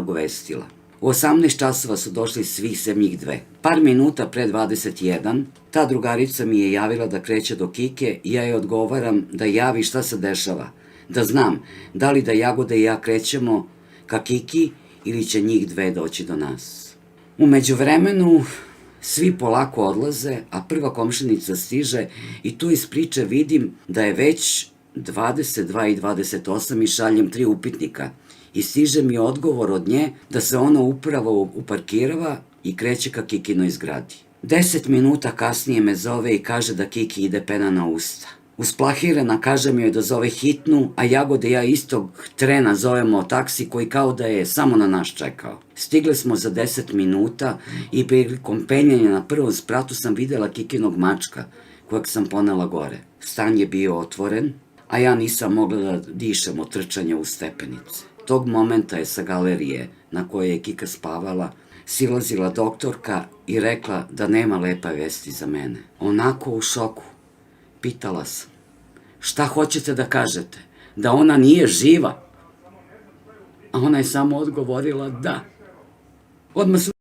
nagovestila. U 18 časova su došli svih sem njih dve. Par minuta pre 21, ta drugarica mi je javila da kreće do Kike i ja joj odgovaram da javi šta se dešava, da znam da li da Jagoda i ja krećemo ka Kiki ili će njih dve doći do nas. U međuvremenu svi polako odlaze, a prva komšinica stiže i tu iz priče vidim da je već 22 i 28 i šaljem 3 upitnika. I stiže mi odgovor od nje da se ona upravo uparkirava i kreće ka Kikinoj zgradi. 10 minuta kasnije me zove i kaže da Kiki ide pena na usta. Usplahirana kažem joj da zove hitnu, a Jagode i ja istog trena zovemo taksi koji kao da je samo na nas čekao. Stigle smo za 10 minuta i prilikom penjanja na prvom spratu sam videla Kikinog mačka kojeg sam ponela gore. Stan je bio otvoren, a ja nisam mogla da dišem od trčanja u stepenice. Tog momenta je sa galerije na kojoj je Kika spavala silazila doktorka i rekla da nema lepa vesti za mene. Onako u šoku. Pitala sam, šta hoćete da kažete? Da ona nije živa? A ona je samo odgovorila da. Odmah su